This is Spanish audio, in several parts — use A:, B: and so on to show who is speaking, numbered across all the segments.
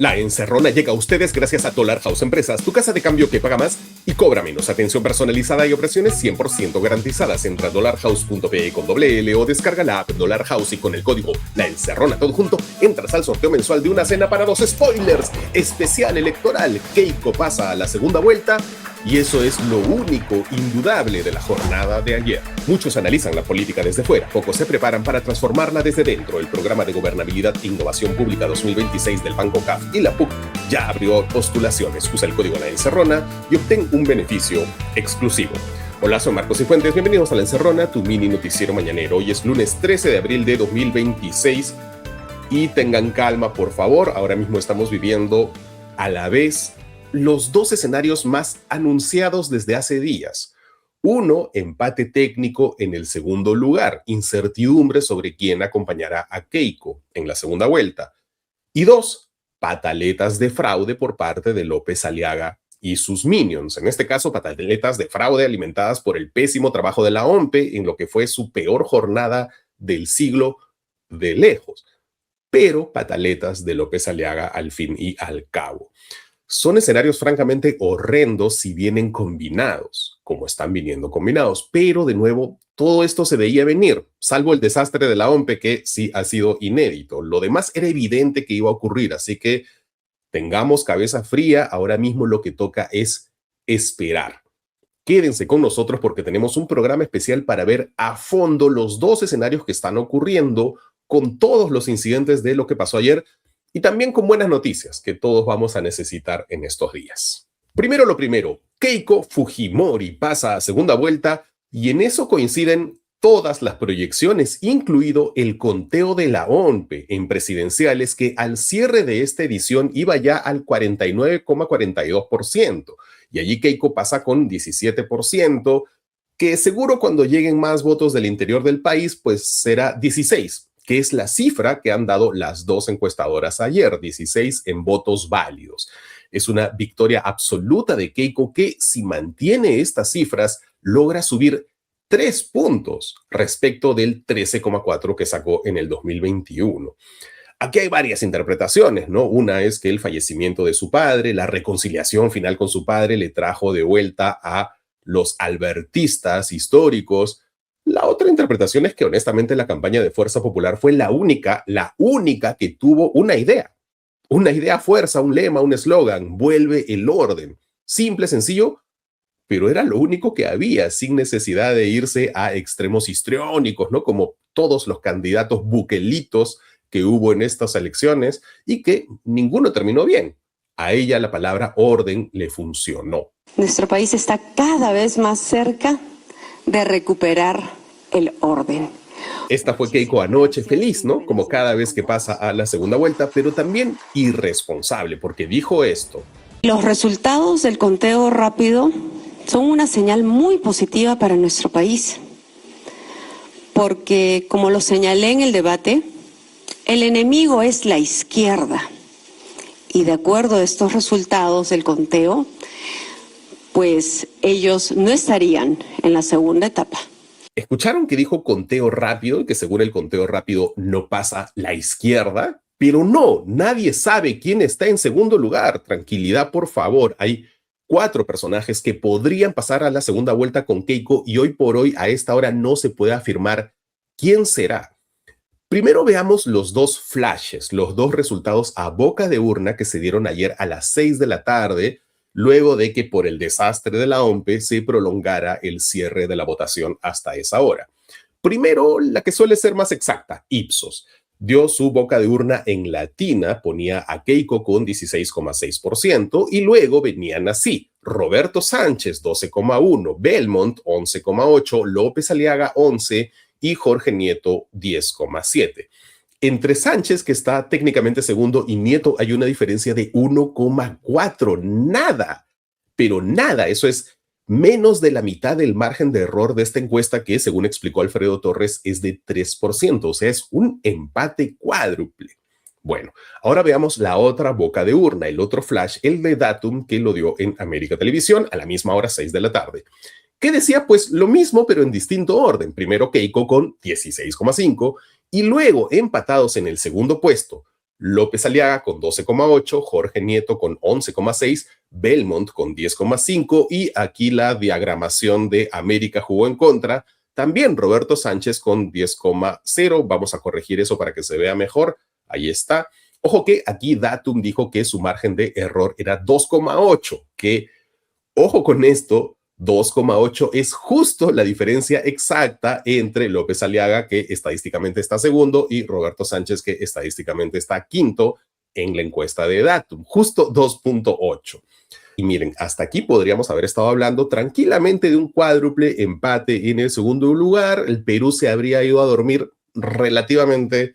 A: La encerrona llega a ustedes gracias a Dollar House Empresas, tu casa de cambio que paga más y cobra menos. Atención personalizada y operaciones 100% garantizadas. Entra a dollarhouse.pe con doble L o descarga la app Dollar House y con el código La Encerrona todo junto entras al sorteo mensual de una cena para dos. Spoilers, especial electoral. Keiko pasa a la segunda vuelta y eso es lo único indudable de la jornada de ayer. Muchos analizan la política desde fuera, pocos se preparan para transformarla desde dentro. El programa de Gobernabilidad e Innovación Pública 2026 del Banco CAF y la PUC ya abrió postulaciones. Usa el código La Encerrona y obtén un beneficio exclusivo. Hola, soy Marcos Cifuentes, bienvenidos a La Encerrona, tu mini noticiero mañanero. Hoy es lunes 13 de abril de 2026 y tengan calma, por favor. Ahora mismo estamos viviendo a la vez los dos escenarios más anunciados desde hace días. Uno, empate técnico en el segundo lugar, incertidumbre sobre quién acompañará a Keiko en la segunda vuelta. Y dos, pataletas de fraude por parte de López Aliaga y sus minions. En este caso, pataletas de fraude alimentadas por el pésimo trabajo de la OMPE en lo que fue su peor jornada del siglo de lejos. Pero pataletas de López Aliaga al fin y al cabo. Son escenarios francamente horrendos si vienen combinados, como están viniendo combinados. Pero, de nuevo, todo esto se veía venir, salvo el desastre de la OMPE, que sí ha sido inédito. Lo demás era evidente que iba a ocurrir, así que tengamos cabeza fría. Ahora mismo lo que toca es esperar. Quédense con nosotros porque tenemos un programa especial para ver a fondo los dos escenarios que están ocurriendo con todos los incidentes de lo que pasó ayer, y también con buenas noticias que todos vamos a necesitar en estos días. Primero lo primero, Keiko Fujimori pasa a segunda vuelta y en eso coinciden todas las proyecciones, incluido el conteo de la OMPE en presidenciales que al cierre de esta edición iba ya al 49,42%. Y allí Keiko pasa con 17%, que seguro cuando lleguen más votos del interior del país, pues será 16%. Que es la cifra que han dado las dos encuestadoras ayer, 16 en votos válidos. Es una victoria absoluta de Keiko que, si mantiene estas cifras, logra subir 3 puntos respecto del 13,4 que sacó en el 2021. Aquí hay varias interpretaciones, ¿no? Una es que el fallecimiento de su padre, la reconciliación final con su padre, le trajo de vuelta a los albertistas históricos. La otra interpretación es que honestamente la campaña de Fuerza Popular fue la única que tuvo una idea fuerza, un lema, un eslogan: vuelve el orden. Simple, sencillo, pero era lo único que había, sin necesidad de irse a extremos histriónicos, ¿no? Como todos los candidatos buquelitos que hubo en estas elecciones y que ninguno terminó bien. A ella la palabra orden le funcionó.
B: Nuestro país está cada vez más cerca de recuperar el orden.
A: Esta fue Keiko anoche, feliz, ¿no? Como cada vez que pasa a la segunda vuelta, pero también irresponsable, porque dijo esto.
B: Los resultados del conteo rápido son una señal muy positiva para nuestro país, porque, como lo señalé en el debate, el enemigo es la izquierda. Y de acuerdo a estos resultados del conteo, pues ellos no estarían en la segunda etapa.
A: ¿Escucharon que dijo conteo rápido y que según el conteo rápido no pasa la izquierda? Pero no, nadie sabe quién está en segundo lugar. Tranquilidad, por favor. Hay 4 personajes que podrían pasar a la segunda vuelta con Keiko y hoy por hoy a esta hora no se puede afirmar quién será. Primero veamos los dos flashes, los dos resultados a boca de urna que se dieron ayer a las 6 de la tarde, luego de que por el desastre de la OMPE se prolongara el cierre de la votación hasta esa hora. Primero, la que suele ser más exacta, Ipsos, dio su boca de urna en latina, ponía a Keiko con 16,6% y luego venían así: Roberto Sánchez 12,1%, Belmont 11,8%, López Aliaga 11% y Jorge Nieto 10,7%. Entre Sánchez, que está técnicamente segundo, y Nieto hay una diferencia de 1,4. Nada, pero nada. Eso es menos de la mitad del margen de error de esta encuesta que, según explicó Alfredo Torres, es de 3%. O sea, es un empate cuádruple. Bueno, ahora veamos la otra boca de urna, el otro flash, el de Datum, que lo dio en América Televisión a la misma hora, 6 de la tarde. ¿Qué decía? Pues lo mismo, pero en distinto orden. Primero Keiko con 16,5% y luego empatados en el segundo puesto López Aliaga con 12,8, Jorge Nieto con 11,6, Belmont con 10,5 y aquí la diagramación de América jugó en contra. También Roberto Sánchez con 10,0. Vamos a corregir eso para que se vea mejor. Ahí está. Ojo que aquí Datum dijo que su margen de error era 2,8, que, ojo con esto, 2,8 es justo la diferencia exacta entre López Aliaga, que estadísticamente está segundo, y Roberto Sánchez, que estadísticamente está quinto en la encuesta de Datum, justo 2,8. Y miren, hasta aquí podríamos haber estado hablando tranquilamente de un cuádruple empate en el segundo lugar. El Perú se habría ido a dormir relativamente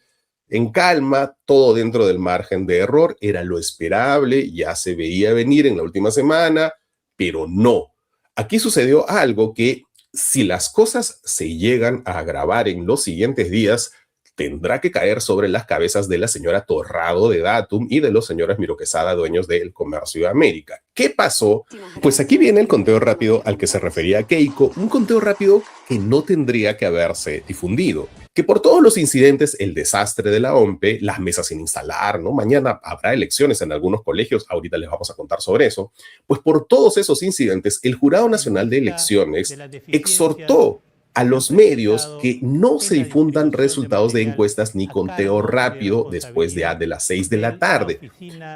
A: en calma, todo dentro del margen de error. Era lo esperable, ya se veía venir en la última semana, pero no. Aquí sucedió algo que, si las cosas se llegan a agravar en los siguientes días, tendrá que caer sobre las cabezas de la señora Torrado de Datum y de los señores Miro Quesada, dueños del Comercio de América. ¿Qué pasó? Pues aquí viene el conteo rápido al que se refería Keiko, un conteo rápido que no tendría que haberse difundido. Que por todos los incidentes, el desastre de la OMPE, las mesas sin instalar, ¿no? Mañana habrá elecciones en algunos colegios, ahorita les vamos a contar sobre eso. Pues por todos esos incidentes, el Jurado Nacional de Elecciones exhortó a los medios que no se difundan resultados de encuestas ni conteo rápido después de las 6 de la tarde.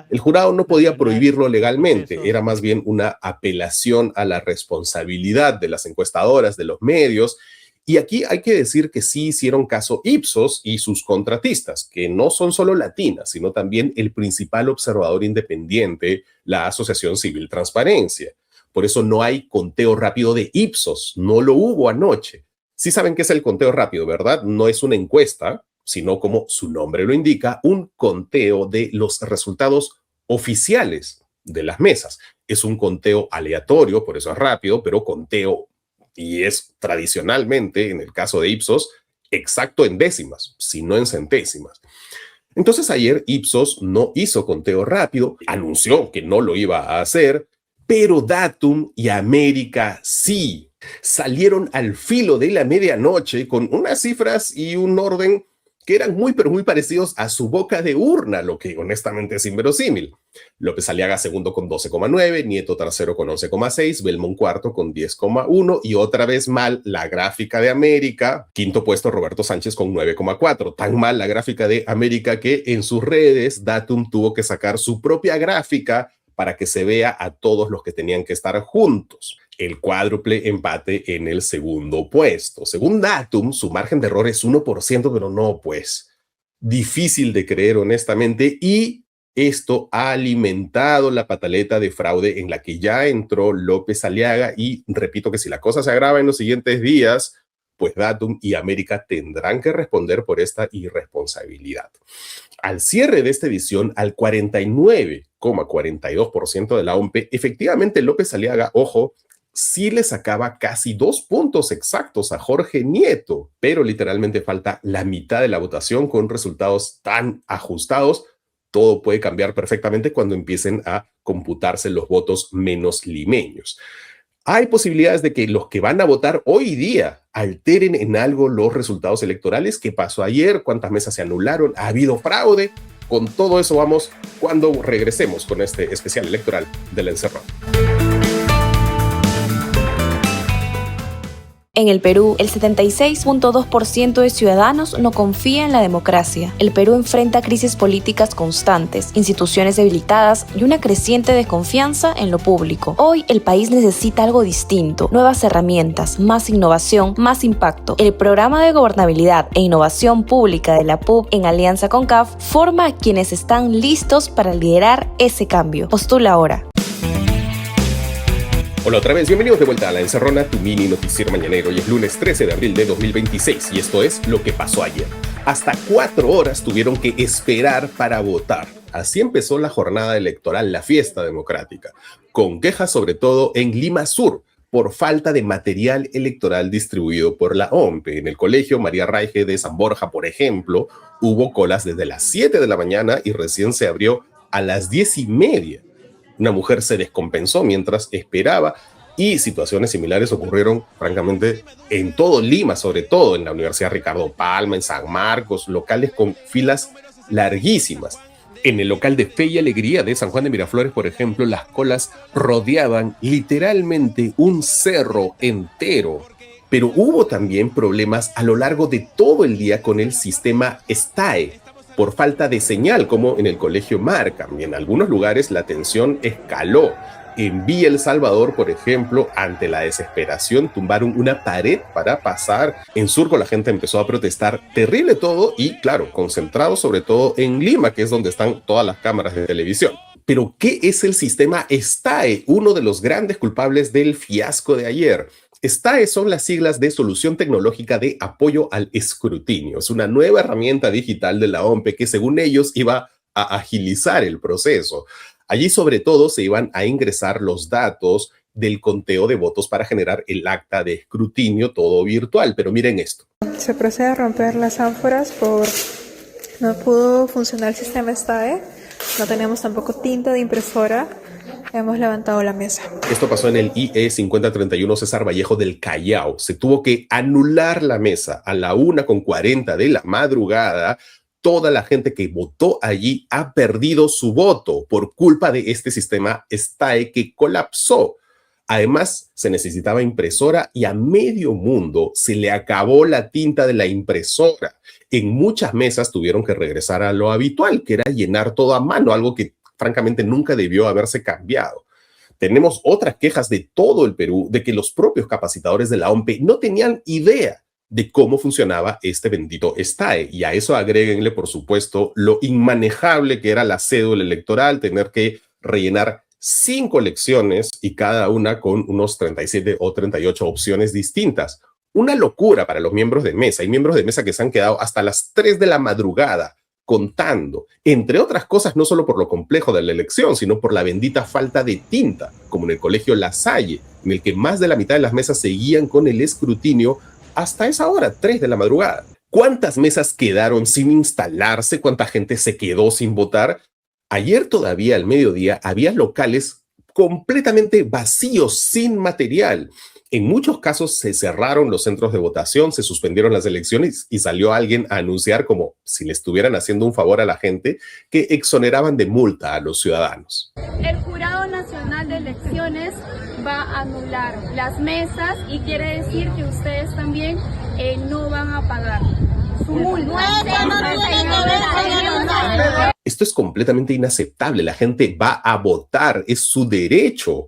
A: El jurado no podía prohibirlo legalmente, era más bien una apelación a la responsabilidad de las encuestadoras, de los medios. Y aquí hay que decir que sí hicieron caso Ipsos y sus contratistas, que no son solo latinas, sino también el principal observador independiente, la Asociación Civil Transparencia. Por eso no hay conteo rápido de Ipsos, no lo hubo anoche. Sí saben qué es el conteo rápido, ¿verdad? No es una encuesta, sino, como su nombre lo indica, un conteo de los resultados oficiales de las mesas. Es un conteo aleatorio, por eso es rápido, pero conteo, y es tradicionalmente, en el caso de Ipsos, exacto en décimas, sino en centésimas. Entonces ayer Ipsos no hizo conteo rápido, anunció que no lo iba a hacer, pero Datum y América sí salieron al filo de la medianoche con unas cifras y un orden que eran muy, pero muy parecidos a su boca de urna, lo que honestamente es inverosímil. López Aliaga segundo con 12,9, Nieto tercero con 11,6, Belmont cuarto con 10,1 y otra vez mal la gráfica de América. Quinto puesto Roberto Sánchez con 9,4. Tan mal la gráfica de América que en sus redes Datum tuvo que sacar su propia gráfica para que se vea a todos los que tenían que estar juntos. El cuádruple empate en el segundo puesto. Según Datum, su margen de error es 1%, pero no, pues, difícil de creer honestamente, y esto ha alimentado la pataleta de fraude en la que ya entró López Aliaga, y repito que si la cosa se agrava en los siguientes días, pues Datum y América tendrán que responder por esta irresponsabilidad. Al cierre de esta edición, al 49,42% de la OMPE, efectivamente López Aliaga, ojo, sí le sacaba casi 2 puntos exactos a Jorge Nieto, pero literalmente falta la mitad de la votación con resultados tan ajustados. Todo puede cambiar perfectamente cuando empiecen a computarse los votos menos limeños. Hay posibilidades de que los que van a votar hoy día alteren en algo los resultados electorales. ¿Qué pasó ayer? ¿Cuántas mesas se anularon? ¿Ha habido fraude? Con todo eso vamos cuando regresemos con este especial electoral de La Encerrona.
C: En el Perú, el 76.2% de ciudadanos no confía en la democracia. El Perú enfrenta crisis políticas constantes, instituciones debilitadas y una creciente desconfianza en lo público. Hoy, el país necesita algo distinto, nuevas herramientas, más innovación, más impacto. El Programa de Gobernabilidad e Innovación Pública de la PUB, en alianza con CAF, forma a quienes están listos para liderar ese cambio. Postula ahora.
A: Hola otra vez, bienvenidos de vuelta a La Encerrona, tu mini noticiero mañanero. Hoy es lunes 13 de abril de 2026 y esto es lo que pasó ayer. Hasta 4 horas tuvieron que esperar para votar. Así empezó la jornada electoral, la fiesta democrática, con quejas sobre todo en Lima Sur por falta de material electoral distribuido por la OMPE. En el colegio María Raige de San Borja, por ejemplo, hubo colas desde las 7 de la mañana y recién se abrió a las 10:30. Una mujer se descompensó mientras esperaba y situaciones similares ocurrieron, francamente, en todo Lima, sobre todo en la Universidad Ricardo Palma, en San Marcos, locales con filas larguísimas. En el local de Fe y Alegría de San Juan de Miraflores, por ejemplo, las colas rodeaban literalmente un cerro entero. Pero hubo también problemas a lo largo de todo el día con el sistema STAE, por falta de señal, como en el Colegio Markham, y en algunos lugares la tensión escaló. En Villa El Salvador, por ejemplo, ante la desesperación, tumbaron una pared para pasar. En Surco la gente empezó a protestar. Terrible todo y, claro, concentrado sobre todo en Lima, que es donde están todas las cámaras de televisión. Pero, ¿qué es el sistema STAE? Uno de los grandes culpables del fiasco de ayer. STAE son las siglas de Solución Tecnológica de Apoyo al Escrutinio. Es una nueva herramienta digital de la OMPE que, según ellos, iba a agilizar el proceso. Allí, sobre todo, se iban a ingresar los datos del conteo de votos para generar el acta de escrutinio, todo virtual. Pero miren esto.
D: Se procede a romper las ánforas no pudo funcionar el sistema STAE, no tenemos tampoco tinta de impresora, hemos levantado la mesa.
A: Esto pasó en el IE 5031 César Vallejo del Callao. Se tuvo que anular la mesa a la 1:40 de la madrugada. Toda la gente que votó allí ha perdido su voto por culpa de este sistema STAE que colapsó. Además, se necesitaba impresora y a medio mundo se le acabó la tinta de la impresora. En muchas mesas tuvieron que regresar a lo habitual, que era llenar todo a mano, algo que francamente nunca debió haberse cambiado. Tenemos otras quejas de todo el Perú de que los propios capacitadores de la OMPE no tenían idea de cómo funcionaba este bendito STAE. Y a eso agréguenle, por supuesto, lo inmanejable que era la cédula electoral, tener que rellenar 5 lecciones y cada una con unos 37 o 38 opciones distintas. Una locura para los miembros de mesa. Hay miembros de mesa que se han quedado hasta las 3 de la madrugada contando, entre otras cosas, no solo por lo complejo de la elección, sino por la bendita falta de tinta, como en el Colegio La Salle, en el que más de la mitad de las mesas seguían con el escrutinio hasta esa hora, 3 de la madrugada. ¿Cuántas mesas quedaron sin instalarse? ¿Cuánta gente se quedó sin votar? Ayer todavía al mediodía había locales completamente vacíos, sin material. En muchos casos se cerraron los centros de votación, se suspendieron las elecciones y salió alguien a anunciar, como si le estuvieran haciendo un favor a la gente, que exoneraban de multa a los ciudadanos.
E: El Jurado Nacional de Elecciones va a anular las mesas y quiere decir que ustedes también no van a pagar su multa.
A: Esto es completamente inaceptable. La gente va a votar, es su derecho.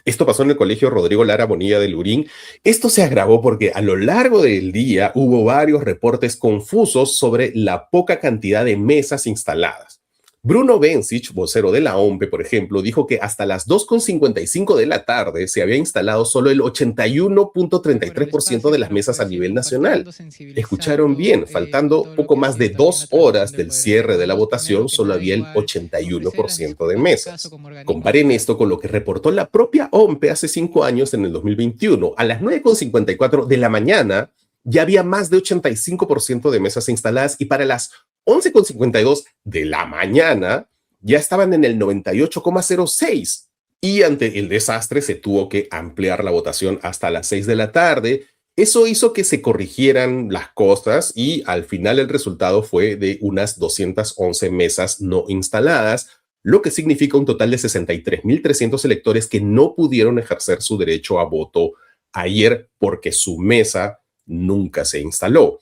A: Esto pasó en el Colegio Rodrigo Lara Bonilla de Lurín. Esto se agravó porque a lo largo del día hubo varios reportes confusos sobre la poca cantidad de mesas instaladas. Bruno Bencich, vocero de la OMPE, por ejemplo, dijo que hasta las 2:55 de la tarde se había instalado solo el 81.33% de las mesas a nivel nacional. Escucharon bien, faltando poco más de 2 horas del cierre de la votación, solo había el 81% de mesas. Comparen esto con lo que reportó la propia OMPE hace 5 años, en el 2021. A las 9:54 de la mañana ya había más de 85% de mesas instaladas y para las 11:52 de la mañana ya estaban en el 98,06%. Y ante el desastre se tuvo que ampliar la votación hasta las 6 de la tarde. Eso hizo que se corrigieran las cosas y al final el resultado fue de unas 211 mesas no instaladas, lo que significa un total de 63.300 electores que no pudieron ejercer su derecho a voto ayer porque su mesa nunca se instaló.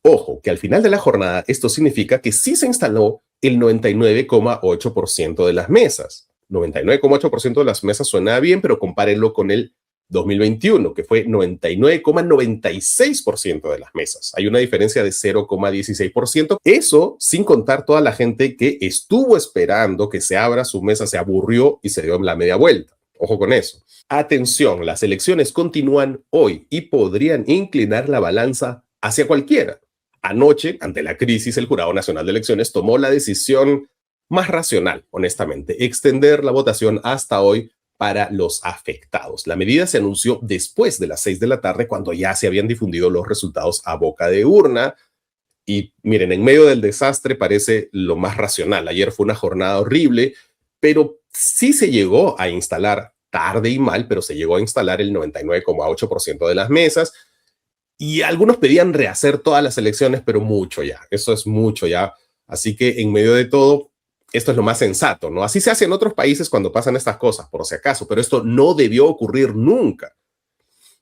A: Ojo, que al final de la jornada esto significa que sí se instaló el 99,8% de las mesas. 99,8% de las mesas suena bien, pero compárenlo con el 2021, que fue 99,96% de las mesas. Hay una diferencia de 0,16%. Eso sin contar toda la gente que estuvo esperando que se abra su mesa, se aburrió y se dio la media vuelta. Ojo con eso. Atención, las elecciones continúan hoy y podrían inclinar la balanza hacia cualquiera. Anoche, ante la crisis, el Jurado Nacional de Elecciones tomó la decisión más racional, honestamente, extender la votación hasta hoy para los afectados. La medida se anunció después de las 6 de la tarde, cuando ya se habían difundido los resultados a boca de urna. Y miren, en medio del desastre parece lo más racional. Ayer fue una jornada horrible, pero sí se llegó a instalar, tarde y mal, pero se llegó a instalar el 99,8% de las mesas. Y algunos pedían rehacer todas las elecciones, pero mucho ya. Eso es mucho ya. Así que en medio de todo, esto es lo más sensato, ¿no? Así se hace en otros países cuando pasan estas cosas, por si acaso, pero esto no debió ocurrir nunca.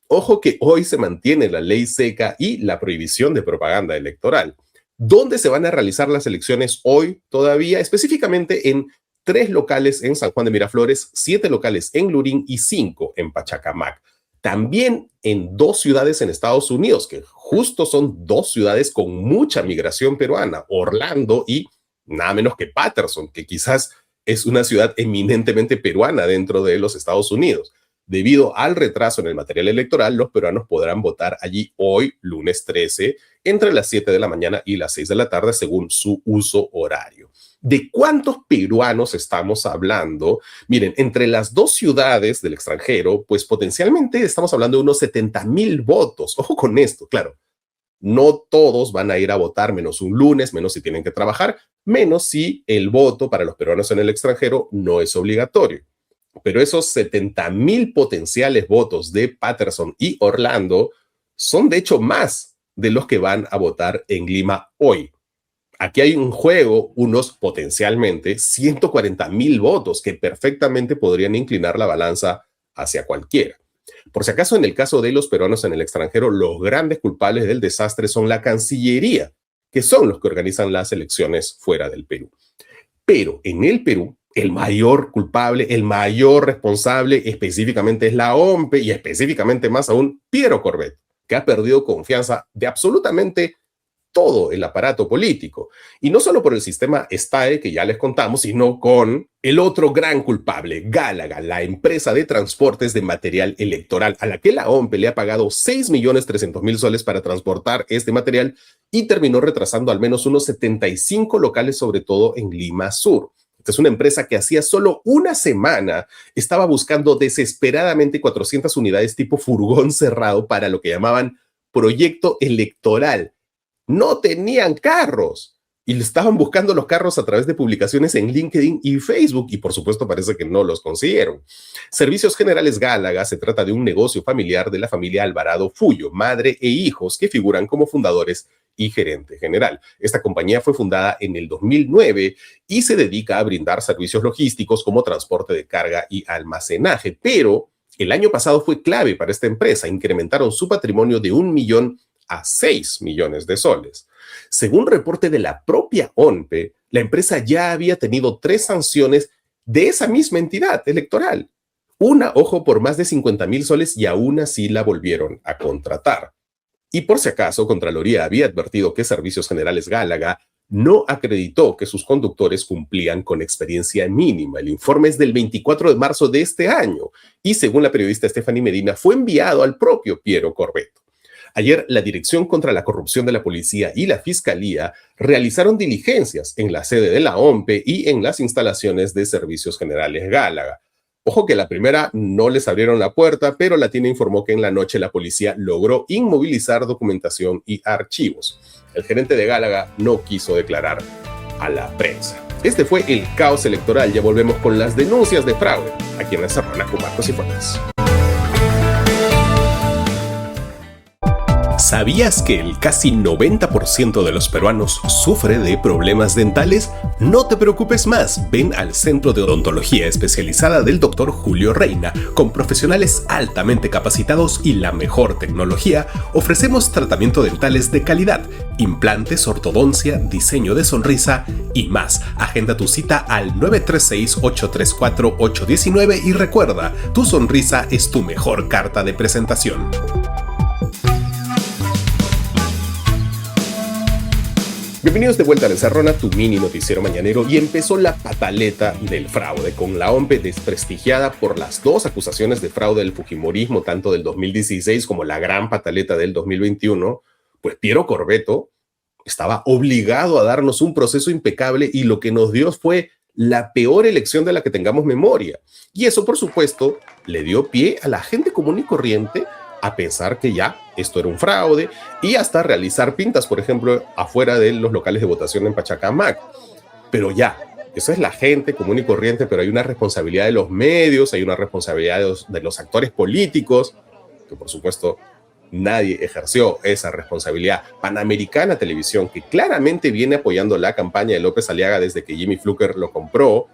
A: Ojo que hoy se mantiene la ley seca y la prohibición de propaganda electoral. ¿Dónde se van a realizar las elecciones hoy todavía? Específicamente en 3 locales en San Juan de Miraflores, 7 locales en Lurín y 5 en Pachacamac. También en 2 ciudades en Estados Unidos, que justo son 2 ciudades con mucha migración peruana, Orlando y nada menos que Patterson, que quizás es una ciudad eminentemente peruana dentro de los Estados Unidos. Debido al retraso en el material electoral, los peruanos podrán votar allí hoy, lunes 13, entre las 7 de la mañana y las 6 de la tarde, según su uso horario. ¿De cuántos peruanos estamos hablando? Miren, entre las 2 ciudades del extranjero, pues potencialmente estamos hablando de unos 70,000 votos. Ojo con esto, claro. No todos van a ir a votar, menos un lunes, menos si tienen que trabajar, menos si el voto para los peruanos en el extranjero no es obligatorio. Pero esos 70,000 potenciales votos de Patterson y Orlando son de hecho más de los que van a votar en Lima hoy. Aquí hay un juego, unos potencialmente 140,000 votos que perfectamente podrían inclinar la balanza hacia cualquiera. Por si acaso, en el caso de los peruanos en el extranjero, los grandes culpables del desastre son la Cancillería, que son los que organizan las elecciones fuera del Perú. Pero en el Perú, el mayor culpable, el mayor responsable específicamente es la OMPE y específicamente más aún Piero Corbett, que ha perdido confianza de absolutamente todo el aparato político. Y no solo por el sistema STAE, que ya les contamos, sino con el otro gran culpable, Gálaga, la empresa de transportes de material electoral, a la que la OMPE le ha pagado 6.300.000 soles para transportar este material y terminó retrasando al menos unos 75 locales, sobre todo en Lima Sur. Esta es una empresa que hacía solo una semana estaba buscando desesperadamente 400 unidades tipo furgón cerrado para lo que llamaban proyecto electoral. No tenían carros y estaban buscando los carros a través de publicaciones en LinkedIn y Facebook y por supuesto parece que no los consiguieron. Servicios Generales Gálaga se trata de un negocio familiar de la familia Alvarado Fullo, madre e hijos que figuran como fundadores y gerente general. Esta compañía fue fundada en el 2009 y se dedica a brindar servicios logísticos como transporte de carga y almacenaje, pero el año pasado fue clave para esta empresa. Incrementaron su patrimonio de 1 millón a 6 millones de soles. Según reporte de la propia OMPE, la empresa ya había tenido 3 sanciones de esa misma entidad electoral. Una, ojo, por más de 50,000 soles y aún así la volvieron a contratar. Y por si acaso, Contraloría había advertido que Servicios Generales Gálaga no acreditó que sus conductores cumplían con experiencia mínima. El informe es del 24 de marzo de este año y, según la periodista Stephanie Medina, fue enviado al propio Piero Corbett. Ayer, la Dirección contra la Corrupción de la Policía y la Fiscalía realizaron diligencias en la sede de la OMPE y en las instalaciones de Servicios Generales Gálaga. Ojo que la primera no les abrieron la puerta, pero la TINA informó que en la noche la policía logró inmovilizar documentación y archivos. El gerente de Gálaga no quiso declarar a la prensa. Este fue el caos electoral. Ya volvemos con las denuncias de fraude aquí en la Serrana con Marcos y Fuentes. ¿Sabías que el casi 90% de los peruanos sufre de problemas dentales? No te preocupes más, ven al Centro de Odontología Especializada del Dr. Julio Reina. Con profesionales altamente capacitados y la mejor tecnología, ofrecemos tratamiento dentales de calidad, implantes, ortodoncia, diseño de sonrisa y más. Agenda tu cita al 936-834-819 y recuerda, tu sonrisa es tu mejor carta de presentación. Bienvenidos de vuelta a La Encerrona, tu mini noticiero mañanero, y empezó la pataleta del fraude, con la OMPE desprestigiada por las 2 acusaciones de fraude del fujimorismo, tanto del 2016 como la gran pataleta del 2021, pues Piero Corbett estaba obligado a darnos un proceso impecable y lo que nos dio fue la peor elección de la que tengamos memoria. Y eso, por supuesto, le dio pie a la gente común y corriente a pensar que ya esto era un fraude y hasta realizar pintas, por ejemplo, afuera de los locales de votación en Pachacamac. Pero ya, eso es la gente común y corriente, pero hay una responsabilidad de los medios, hay una responsabilidad de los actores políticos, que por supuesto Nadie ejerció esa responsabilidad. Panamericana Televisión, que claramente viene apoyando la campaña de López Aliaga desde que Jimmy Fluker lo compró,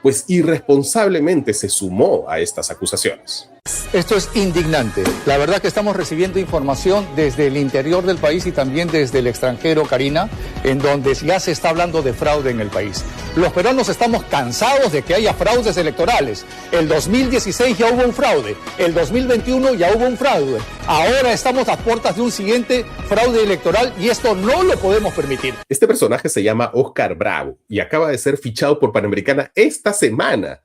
A: pues irresponsablemente se sumó a estas acusaciones.
F: Esto es indignante. La verdad que estamos recibiendo información desde el interior del país y también desde el extranjero, Karina, en donde ya se está hablando de fraude en el país. Los peruanos estamos cansados de que haya fraudes electorales. El 2016 ya hubo un fraude, el 2021 ya hubo un fraude. Ahora estamos a puertas de un siguiente fraude electoral y esto no lo podemos permitir.
A: Este personaje se llama Oscar Bravo y acaba de ser fichado por Panamericana esta semana.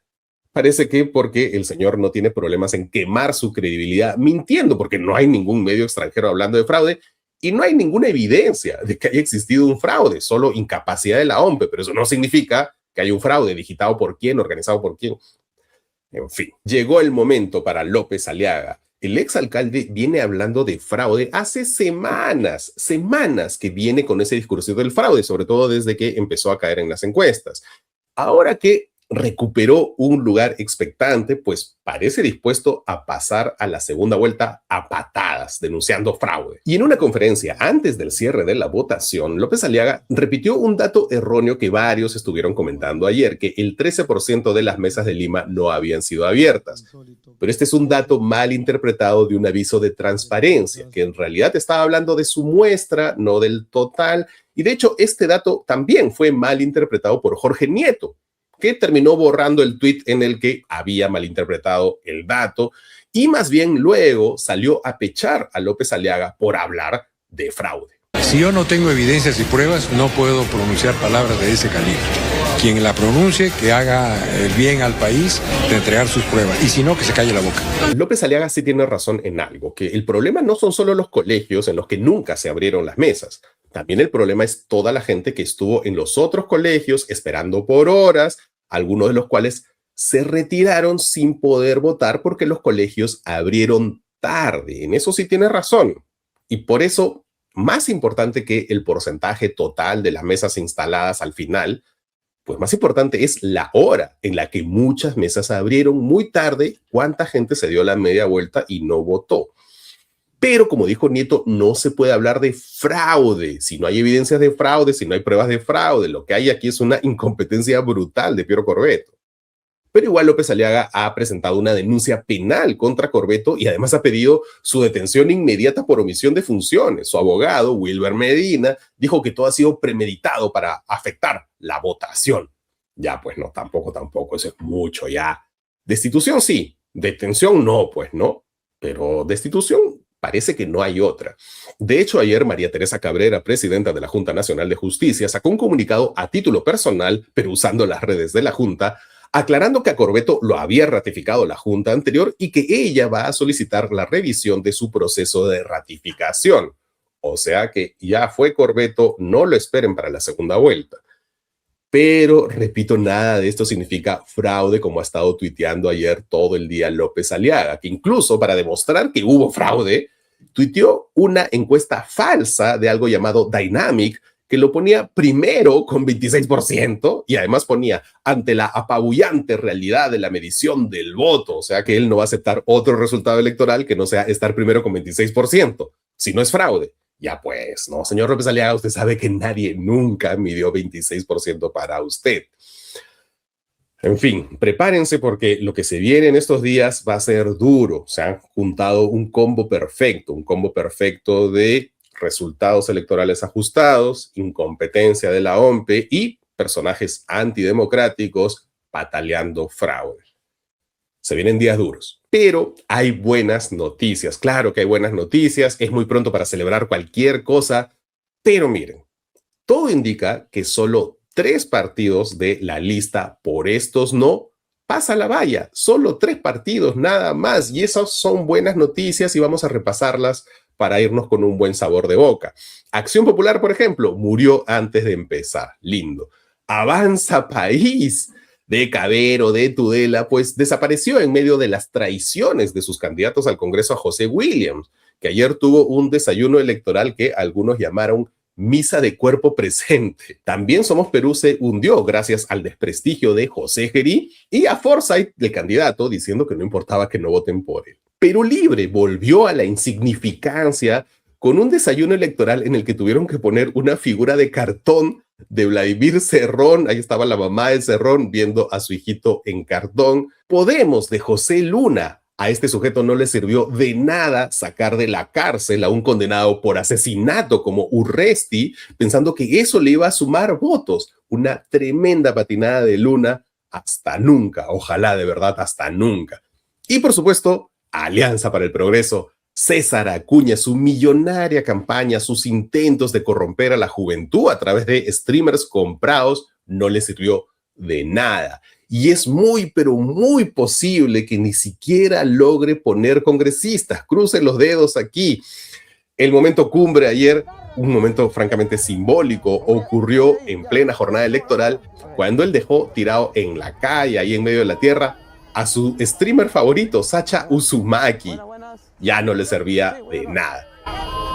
A: Parece que porque el señor no tiene problemas en quemar su credibilidad mintiendo, porque no hay ningún medio extranjero hablando de fraude y no hay ninguna evidencia de que haya existido un fraude, solo incapacidad de la OMPE, pero eso no significa que haya un fraude digitado por quién, organizado por quién. En fin, llegó el momento para López Aliaga. El exalcalde viene hablando de fraude hace semanas que viene con ese discurso del fraude, sobre todo desde que empezó a caer en las encuestas. Ahora que recuperó un lugar expectante, pues parece dispuesto a pasar a la segunda vuelta a patadas, denunciando fraude. Y en una conferencia antes del cierre de la votación, López Aliaga repitió un dato erróneo que varios estuvieron comentando ayer, que el 13% de las mesas de Lima no habían sido abiertas. Pero este es un dato mal interpretado de un aviso de transparencia, que en realidad estaba hablando de su muestra, no del total. Y de hecho, este dato también fue mal interpretado por Jorge Nieto, que terminó borrando el tuit en el que había malinterpretado el dato y más bien luego salió a pechar a López Aliaga por hablar de fraude.
G: Si yo no tengo evidencias y pruebas, no puedo pronunciar palabras de ese calibre. Quien la pronuncie, que haga el bien al país de entregar sus pruebas, y si no, que se calle la boca.
A: López Aliaga sí tiene razón en algo, que el problema no son solo los colegios en los que nunca se abrieron las mesas. También el problema es toda la gente que estuvo en los otros colegios esperando por horas, algunos de los cuales se retiraron sin poder votar porque los colegios abrieron tarde. En eso sí tiene razón. Y por eso, más importante que el porcentaje total de las mesas instaladas al final, pues más importante es la hora en la que muchas mesas abrieron muy tarde, cuánta gente se dio la media vuelta y no votó. Pero como dijo Nieto, no se puede hablar de fraude si no hay evidencias de fraude, si no hay pruebas de fraude. Lo que hay aquí es una incompetencia brutal de Piero Corvetto. Pero igual López Aliaga ha presentado una denuncia penal contra Corvetto y además ha pedido su detención inmediata por omisión de funciones. Su abogado, Wilber Medina, dijo que todo ha sido premeditado para afectar la votación. Ya, pues no, tampoco, eso es mucho ya. Destitución sí, detención no, pues no, pero destitución parece que no hay otra. De hecho, ayer María Teresa Cabrera, presidenta de la Junta Nacional de Justicia, sacó un comunicado a título personal, pero usando las redes de la Junta, aclarando que a Corvetto lo había ratificado la Junta anterior y que ella va a solicitar la revisión de su proceso de ratificación. O sea que ya fue Corvetto, no lo esperen para la segunda vuelta. Pero, repito, nada de esto significa fraude, como ha estado tuiteando ayer todo el día López Aliaga, que incluso para demostrar que hubo fraude, tuiteó una encuesta falsa de algo llamado Dynamic, que lo ponía primero con 26% y además ponía ante la apabullante realidad de la medición del voto, o sea que él no va a aceptar otro resultado electoral que no sea estar primero con 26%, si no es fraude. Ya pues, no, señor López Aliaga, usted sabe que nadie nunca midió 26% para usted. En fin, prepárense porque lo que se viene en estos días va a ser duro. Se han juntado un combo perfecto de resultados electorales ajustados, incompetencia de la OMPE y personajes antidemocráticos pataleando fraude. Se vienen días duros, pero hay buenas noticias. Claro que hay buenas noticias, es muy pronto para celebrar cualquier cosa, pero miren, todo indica que solo 3 partidos de la lista por estos no pasa la valla. Solo 3 partidos, nada más, y esas son buenas noticias y vamos a repasarlas para irnos con un buen sabor de boca. Acción Popular, por ejemplo, murió antes de empezar. Lindo. Avanza País, de Cabero, de Tudela, pues desapareció en medio de las traiciones de sus candidatos al Congreso a José Williams, que ayer tuvo un desayuno electoral que algunos llamaron misa de cuerpo presente. También Somos Perú se hundió gracias al desprestigio de José Gerí y a Forsyth, el candidato, diciendo que no importaba que no voten por él. Perú Libre volvió a la insignificancia con un desayuno electoral en el que tuvieron que poner una figura de cartón de Vladimir Cerrón. Ahí estaba la mamá de Cerrón viendo a su hijito en cartón. Podemos de José Luna. A este sujeto no le sirvió de nada sacar de la cárcel a un condenado por asesinato como Urresti, pensando que eso le iba a sumar votos. Una tremenda patinada de Luna. Hasta nunca, ojalá de verdad hasta nunca. Y por supuesto, Alianza para el Progreso, César Acuña, su millonaria campaña, sus intentos de corromper a la juventud a través de streamers comprados, no le sirvió de nada. Y es muy, pero muy posible que ni siquiera logre poner congresistas. Crucen los dedos aquí. El momento cumbre ayer, un momento francamente simbólico, ocurrió en plena jornada electoral cuando él dejó tirado en la calle, ahí en medio de la tierra, a su streamer favorito, Sacha Uzumaki. Ya no le servía de nada.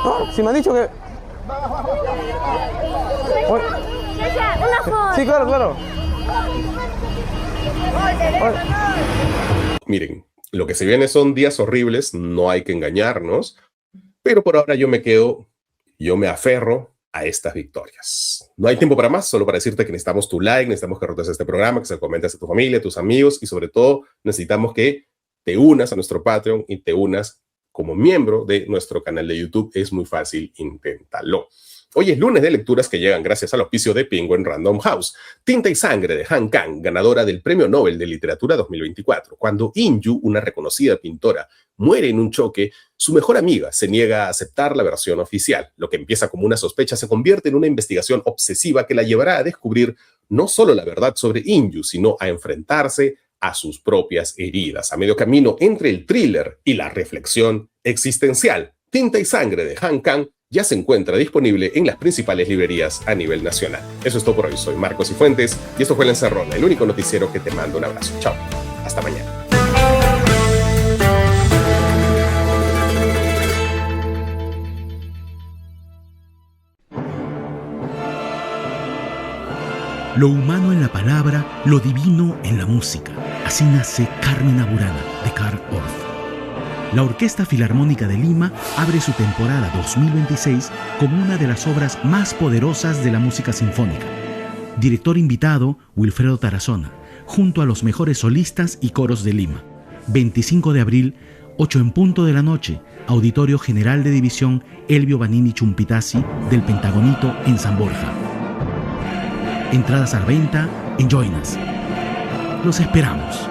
H: No, si me han dicho que... Sí, claro.
A: Miren, lo que se viene son días horribles, no hay que engañarnos, pero por ahora yo me aferro a estas victorias. No hay tiempo para más, solo para decirte que necesitamos tu like, necesitamos que rotes este programa, que se lo comentes a tu familia, a tus amigos y sobre todo necesitamos que te unas a nuestro Patreon y te unas como miembro de nuestro canal de YouTube. Es muy fácil, inténtalo. Hoy es lunes de lecturas que llegan gracias al auspicio de Penguin Random House. Tinta y sangre de Han Kang, ganadora del Premio Nobel de Literatura 2024. Cuando In-yu, una reconocida pintora, muere en un choque, su mejor amiga se niega a aceptar la versión oficial. Lo que empieza como una sospecha se convierte en una investigación obsesiva que la llevará a descubrir no solo la verdad sobre In-yu, sino a enfrentarse a sus propias heridas. A medio camino entre el thriller y la reflexión existencial, Tinta y sangre de Han Kang ya se encuentra disponible en las principales librerías a nivel nacional. Eso es todo por hoy. Soy Marcos Cifuentes y esto fue La Encerrona, el único noticiero que te manda un abrazo. Chao. Hasta mañana.
I: Lo humano en la palabra, lo divino en la música. Así nace Carmina Burana, de Carl Orff. La Orquesta Filarmónica de Lima abre su temporada 2026 como una de las obras más poderosas de la música sinfónica. Director invitado, Wilfredo Tarazona, junto a los mejores solistas y coros de Lima. 25 de abril, 8 en punto de la noche, Auditorio General de División Elvio Vanini Chumpitazzi del Pentagonito en San Borja. Entradas a la venta en Joinas. Los esperamos.